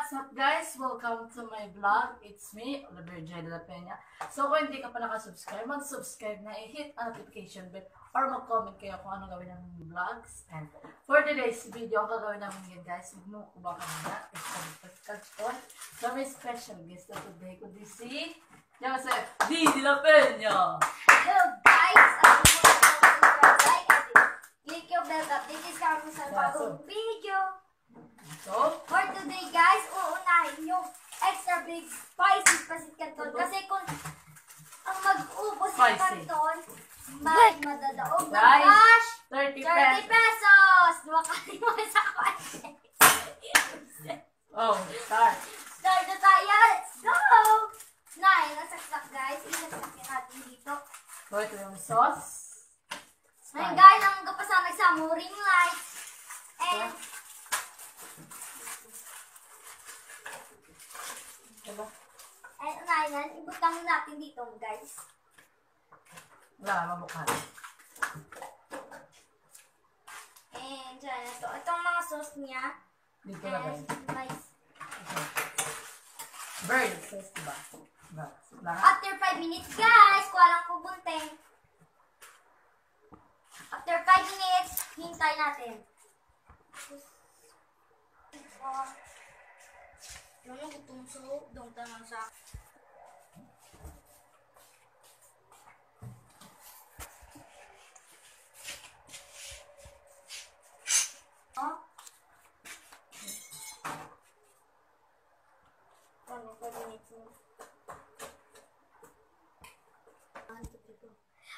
What's up guys? Welcome to my vlog. It's me, Oliver J. De La Peña. So kung hindi ka pa nakasubscribe, mag-subscribe na, i-hit ang notification bell or mag-comment kayo kung anong gawin ng vlogs. And for today's video, ang gagawin namin yun guys, magmukubang kami na. So may special guest na today, kundi si Joseph D. De La Peña. Hello guys! Click your bell up. This is kami sa bagong video. So, for today guys, uunahin yung extra big spicy pasit canton. Kasi kung ang mag-ubos ng canton, may madadaog na cash. 30 pesos! Dumakali mo sa kwan. Oh, start. Start na tayo. Let's go! Nasaksak guys. Ilasakyan natin dito. So, ito yung sauce. Ngayon guys, ang kapasamag sa ring light. And unahin, ibutang natin dito guys. Wala, mabukhan. And dyan, itong mga sauce niya. Dito na guys. Nice. Bird sauce, diba? After 5 minutes guys, kuha lang po bunteng. After 5 minutes, hintay natin. Yung gutong soup, dong tanong sa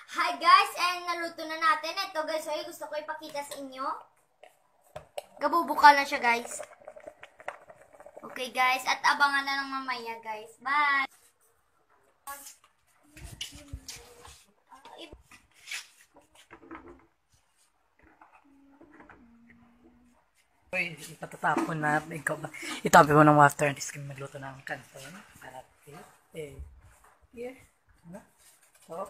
Hi guys, and naluto na natin. Ito guys, so gusto ko ipakita sa inyo. Gabubukal na siya guys. Okay guys, at abangan na lang mamaya guys. Bye! Uy, ipatatapon na. Itabi mo ng water. Hindi kami magluto ng canton. Para here. Ano? So.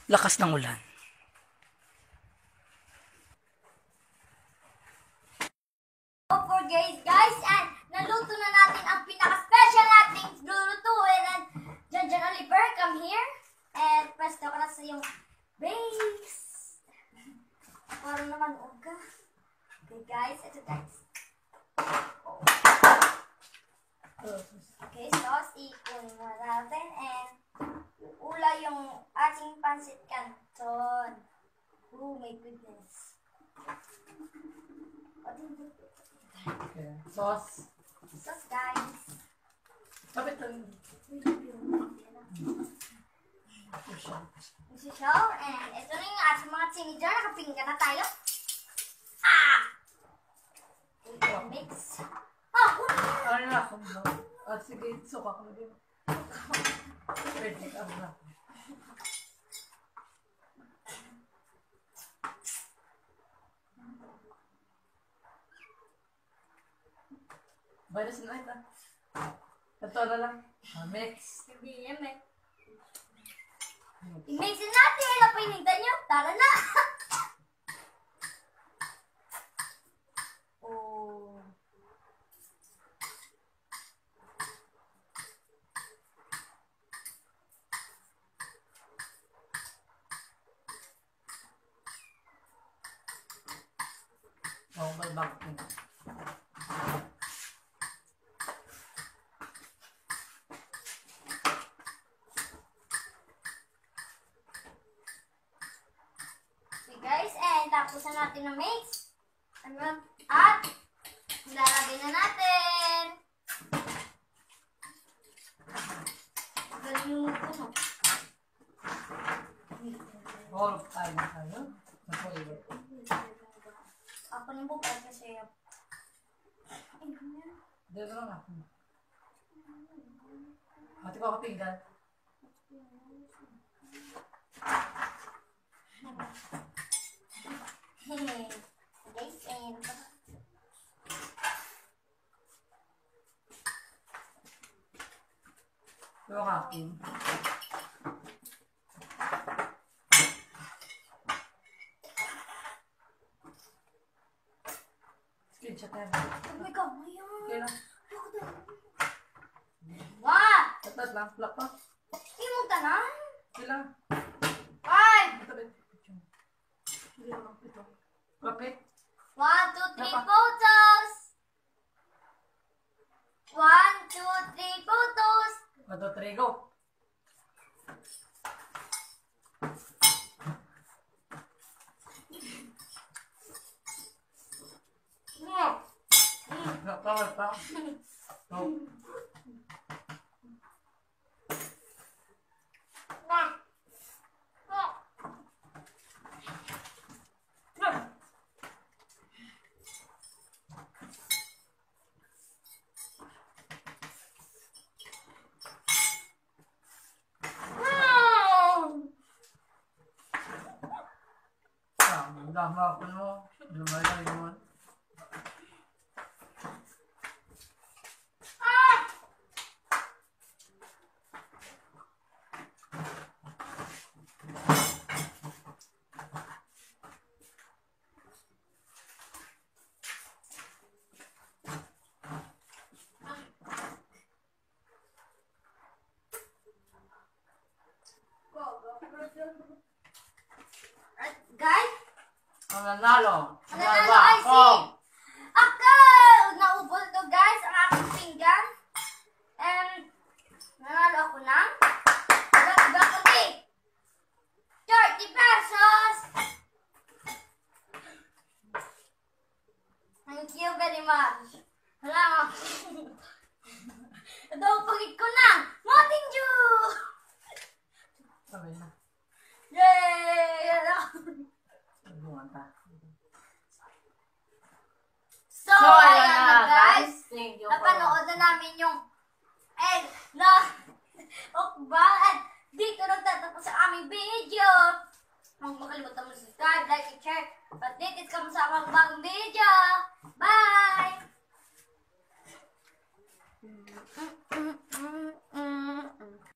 Lakas ng ulan. Guys, and naluto na natin ang pinaka-special nating lulutuin. And Jan Oliver, come here. And presto ka na sa yung base. Para naman uga. Okay guys, ito guys. Okay, sauce, ipon mo natin. And ula yung ating pancit canton. Oh my goodness. Okay. Sauce. Sauce guys. Kapit lang. Show, and ito na yung ating mga teenager. Nakapingga na tayo. Mix. Ano na ako mo? Sige, suka ko na din. Pwede ka na. Bayas na ito. Ito na lang. Mix. Hindi yan, eh. I-mixin natin. Ano pa hinintay nyo? Tara na! Oh. Oh, may bago ko. Guys, and tapos na natin na mix. At lalagay na natin. Galing yung puno. All tayo na tayo. Nakuliwit. Ako na bukal kasi. Dito lang ako. Ate ko kapinggan. Guys, and Yung akin. Screenshot na yan. Oh my God, ngayon. Okay lang. Ako talaga. Wah! Tatat lang. Lock pa. Imong tanan? Okay lang. Ay! Ito ba? Hindi lang ito. Kapit. 1, 2, 3 Napa. photos! 1, 2, 3 photos! 1, 2, 3, go. Nakawal pa. Go. Dama ako mo. Lumalay naman. Guys, Ang nanalo. ang nanalo ay si Ako! Naubos to guys ang aking pinggan. And nanalo ako ng iba kundi 30 pesos! Thank you very much. Salamat. Ito ang pagit ko ng Mountain Dew! Sabi na. Yay! Bungan ta. So, ayan na guys. Thank you. Napanood na namin yung Okbal at dito nagtatapos ang aming video. Huwag makalimutan mo subscribe, like, and share. At dito ka mo sa aming bagong video. Bye!